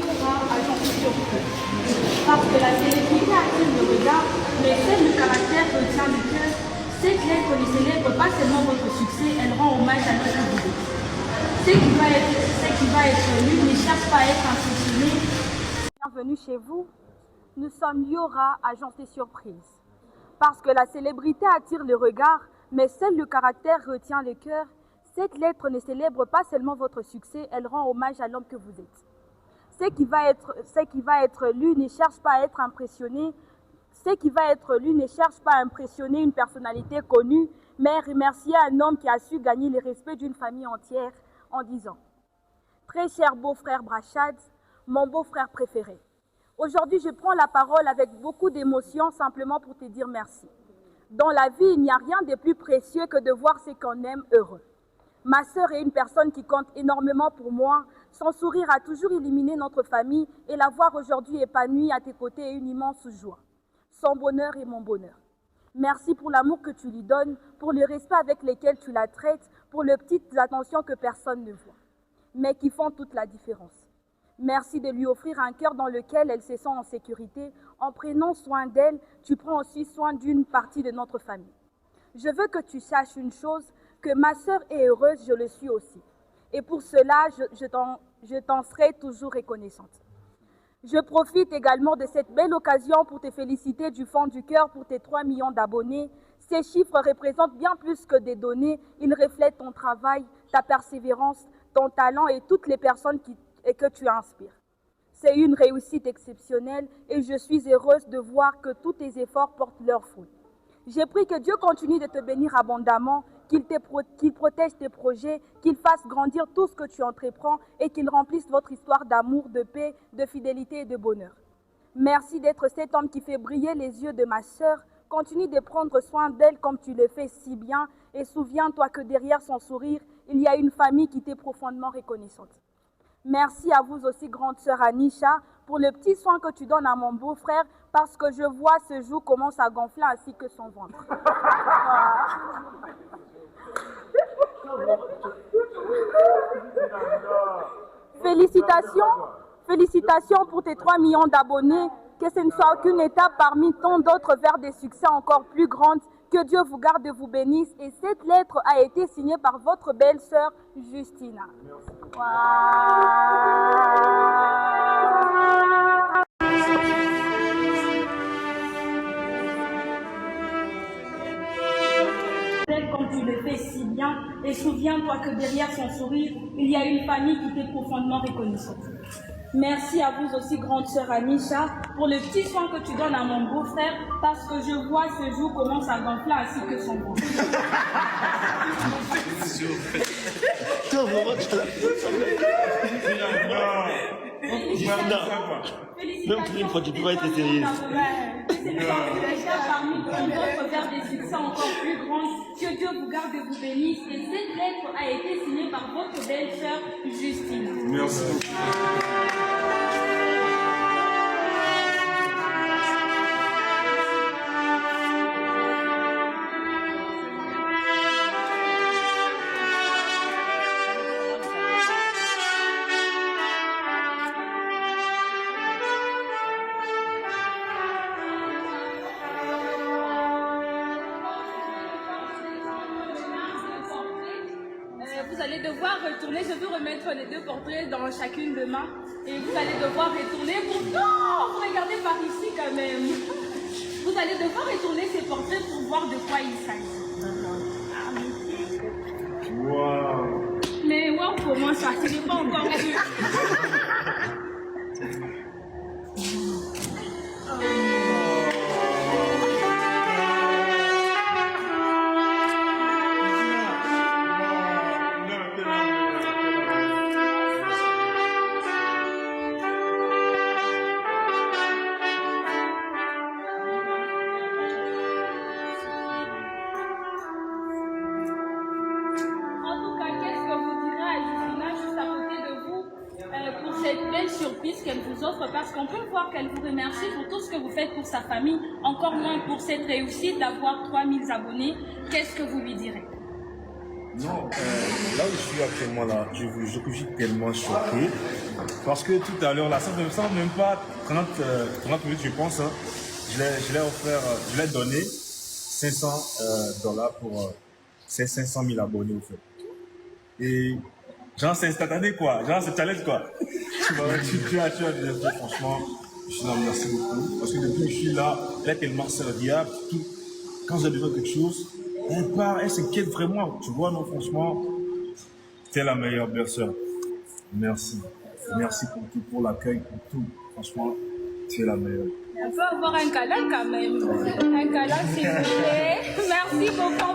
aura à j'en suis surpris. Parce que la célébrité attire le regard, mais seul le caractère retient le cœur. Cette lettre ne célèbre pas seulement votre succès, elle rend hommage à notre vie. Ce qui va être lu ne cherche pas à être impressionné. Bienvenue chez vous. Nous sommes Liora, agence des surprises. Parce que la célébrité attire le regard, mais seul le caractère retient le cœur. Cette lettre ne célèbre pas seulement votre succès, elle rend hommage à l'homme que vous êtes. Ce qui va être lu ne cherche pas à être impressionné. Ce qui va être lu ne cherche pas à impressionner une personnalité connue, mais remercier un homme qui a su gagner le respect d'une famille entière en disant « Très cher beau-frère Brachad, mon beau-frère préféré. Aujourd'hui, je prends la parole avec beaucoup d'émotion simplement pour te dire merci. Dans la vie, il n'y a rien de plus précieux que de voir ceux qu'on aime heureux. Ma sœur est une personne qui compte énormément pour moi. Son sourire a toujours illuminé notre famille et la voir aujourd'hui épanouie à tes côtés est une immense joie. Son bonheur est mon bonheur. Merci pour l'amour que tu lui donnes, pour le respect avec lequel tu la traites, pour les petites attentions que personne ne voit, mais qui font toute la différence. Merci de lui offrir un cœur dans lequel elle se sent en sécurité. En prenant soin d'elle, tu prends aussi soin d'une partie de notre famille. Je veux que tu saches une chose, que ma sœur est heureuse, je le suis aussi. Et pour cela, je t'en serai toujours reconnaissante. Je profite également de cette belle occasion pour te féliciter du fond du cœur pour tes 3 millions d'abonnés. Ces chiffres représentent bien plus que des données. Ils reflètent ton travail, ta persévérance, ton talent et toutes les personnes que tu inspires. C'est une réussite exceptionnelle et je suis heureuse de voir que tous tes efforts portent leurs fruits. J'ai pris que Dieu continue de te bénir abondamment, qu'il protège tes projets, qu'il fasse grandir tout ce que tu entreprends et qu'il remplisse votre histoire d'amour, de paix, de fidélité et de bonheur. Merci d'être cet homme qui fait briller les yeux de ma sœur. Continue de prendre soin d'elle comme tu le fais si bien et souviens-toi que derrière son sourire, il y a une famille qui t'est profondément reconnaissante. Merci à vous aussi, grande sœur Anisha, pour le petit soin que tu donnes à mon beau-frère parce que je vois ce jour commence à gonfler ainsi que son ventre. Félicitations pour tes 3 millions d'abonnés. Que ce ne soit qu'une étape parmi tant d'autres vers des succès encore plus grands. Que Dieu vous garde et vous bénisse. Et cette lettre a été signée par votre belle-sœur Justina. Wow. Comme tu le fais si bien, et souviens-toi que derrière son sourire, il y a une famille qui t'est profondément reconnaissante. Merci à vous aussi, grande sœur Anisha, pour le petit soin que tu donnes à mon beau-frère, parce que je vois ce jour commence à gonfler ainsi que son ventre. Même pour une fois, tu peux pas être sérieux. Parmi d'autres vers des succès encore plus grands, que Dieu vous garde et vous bénisse. Et cette lettre a été signée par votre belle-sœur Justine. Merci beaucoup. Vous allez devoir retourner, je vais remettre les 2 portraits dans chacune de main et vous allez devoir retourner pour... Non, regardez par ici quand même. Vous allez devoir retourner ces portraits pour voir de quoi il s'agit. Wow. Mais wow, comment ça, ce n'est pas encore vu. Qu'elle vous offre parce qu'on peut voir qu'elle vous remercie pour tout ce que vous faites pour sa famille, encore moins pour cette réussite d'avoir 3000 abonnés. Qu'est-ce que vous lui direz? Non, là où je suis actuellement, là, je suis tellement choqué. Parce que tout à l'heure, là, ça ne même pas 30 minutes, je pense, hein, je l'ai offert, je l'ai donné $500 pour ces 500 000 abonnés, au fait. Et, genre, c'est instantané, quoi. Genre, c'est challenge, quoi. Tu as bien fait, franchement. Je suis là, merci beaucoup. Parce que depuis que je suis là, elle est tellement serviable. Tout, quand j'ai besoin de quelque chose, elle part, elle s'inquiète vraiment. Tu vois, non, franchement, t'es la meilleure personne. Merci. Merci pour tout, pour l'accueil, pour tout. Franchement, tu es la meilleure. On peut avoir un câlin quand même. Un câlin, s'il vous plaît. Merci beaucoup.